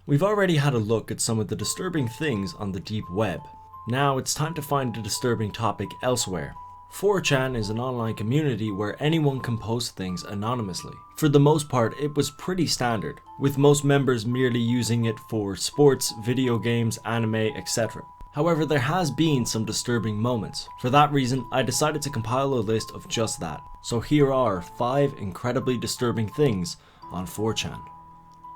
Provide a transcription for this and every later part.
We've already had a look at some of the disturbing things on the deep web. Now it's time to find a disturbing topic elsewhere. 4chan is an online community where anyone can post things anonymously. For the most part, it was pretty standard, with most members merely using it for sports, video games, anime, etc. However, there has been some disturbing moments. For that reason, I decided to compile a list of just that. So here are 5 incredibly disturbing things on 4chan.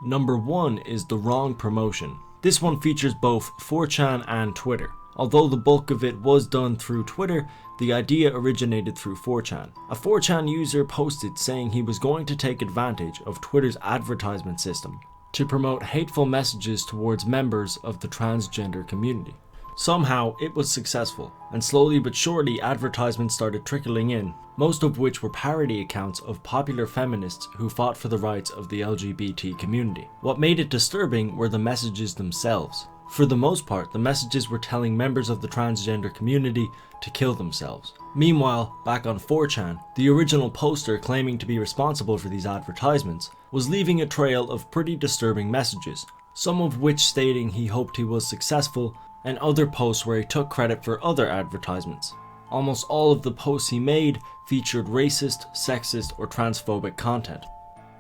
Number 1 is the wrong promotion. This one features both 4chan and Twitter. Although the bulk of it was done through Twitter, the idea originated through 4chan. A 4chan user posted saying he was going to take advantage of Twitter's advertisement system to promote hateful messages towards members of the transgender community. Somehow, it was successful, and slowly but surely advertisements started trickling in, most of which were parody accounts of popular feminists who fought for the rights of the LGBT community. What made it disturbing were the messages themselves. For the most part, the messages were telling members of the transgender community to kill themselves. Meanwhile, back on 4chan, the original poster claiming to be responsible for these advertisements was leaving a trail of pretty disturbing messages, some of which stating he hoped he was successful, and other posts where he took credit for other advertisements. Almost all of the posts he made featured racist, sexist, or transphobic content.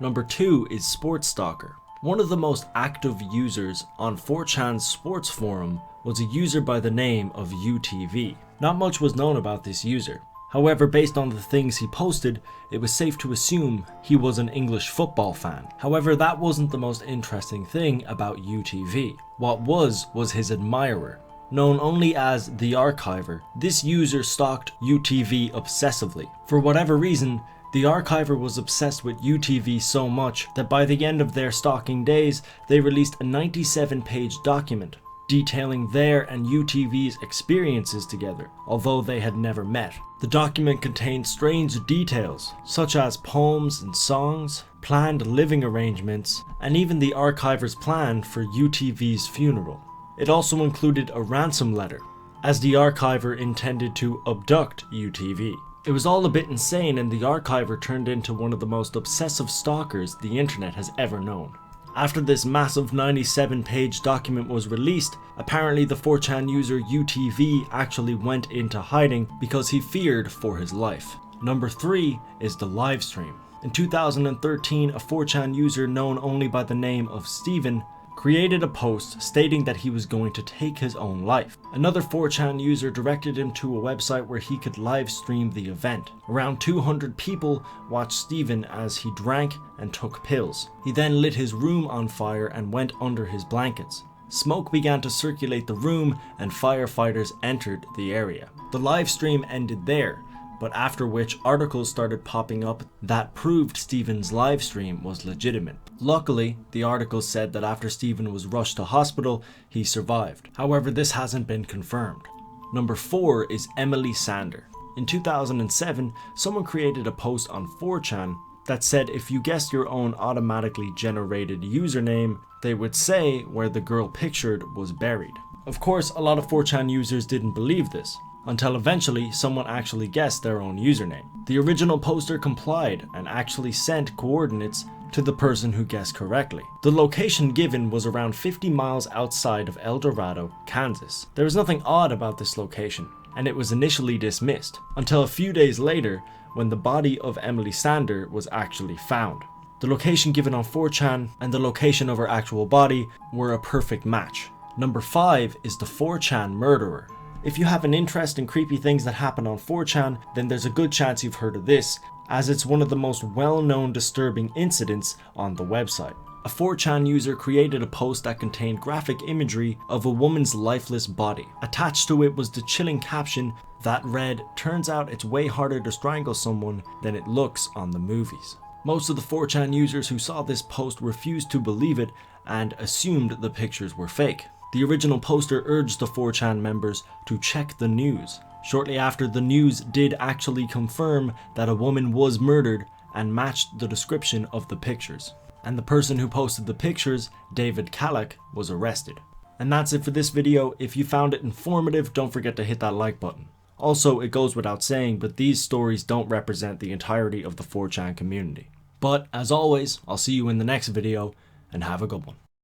Number 2 is Sports Stalker. One of the most active users on 4chan's sports forum was a user by the name of UTV. Not much was known about this user. However, based on the things he posted, it was safe to assume he was an English football fan. However, that wasn't the most interesting thing about UTV. What was his admirer. Known only as the Archiver, this user stalked UTV obsessively. For whatever reason, the Archiver was obsessed with UTV so much that by the end of their stalking days, they released a 97-page document detailing their and UTV's experiences together, although they had never met. The document contained strange details, such as poems and songs, planned living arrangements, and even the Archiver's plan for UTV's funeral. It also included a ransom letter, as the Archiver intended to abduct UTV. It was all a bit insane, and the Archiver turned into one of the most obsessive stalkers the internet has ever known. After this massive 97-page document was released, apparently the 4chan user UTV actually went into hiding because he feared for his life. Number 3 is the Livestream. In 2013, a 4chan user known only by the name of Steven created a post stating that he was going to take his own life. Another 4chan user directed him to a website where he could live stream the event. Around 200 people watched Steven as he drank and took pills. He then lit his room on fire and went under his blankets. Smoke began to circulate the room and firefighters entered the area. The live stream ended there, but after which articles started popping up that proved Steven's live stream was legitimate. Luckily, the articles said that after Steven was rushed to hospital, he survived. However, this hasn't been confirmed. Number 4 is Emily Sander. In 2007, someone created a post on 4chan that said if you guessed your own automatically generated username, they would say where the girl pictured was buried. Of course, a lot of 4chan users didn't believe this, until eventually someone actually guessed their own username. The original poster complied and actually sent coordinates to the person who guessed correctly. The location given was around 50 miles outside of El Dorado, Kansas. There was nothing odd about this location, and it was initially dismissed, until a few days later when the body of Emily Sander was actually found. The location given on 4chan and the location of her actual body were a perfect match. Number 5 is the 4chan murderer. If you have an interest in creepy things that happen on 4chan, then there's a good chance you've heard of this, as it's one of the most well-known disturbing incidents on the website. A 4chan user created a post that contained graphic imagery of a woman's lifeless body. Attached to it was the chilling caption that read, "Turns out it's way harder to strangle someone than it looks on the movies." Most of the 4chan users who saw this post refused to believe it and assumed the pictures were fake. The original poster urged the 4chan members to check the news. Shortly after, the news did actually confirm that a woman was murdered and matched the description of the pictures. And the person who posted the pictures, David Kalak, was arrested. And that's it for this video. If you found it informative, don't forget to hit that like button. Also, it goes without saying, but these stories don't represent the entirety of the 4chan community. But as always, I'll see you in the next video, and have a good one.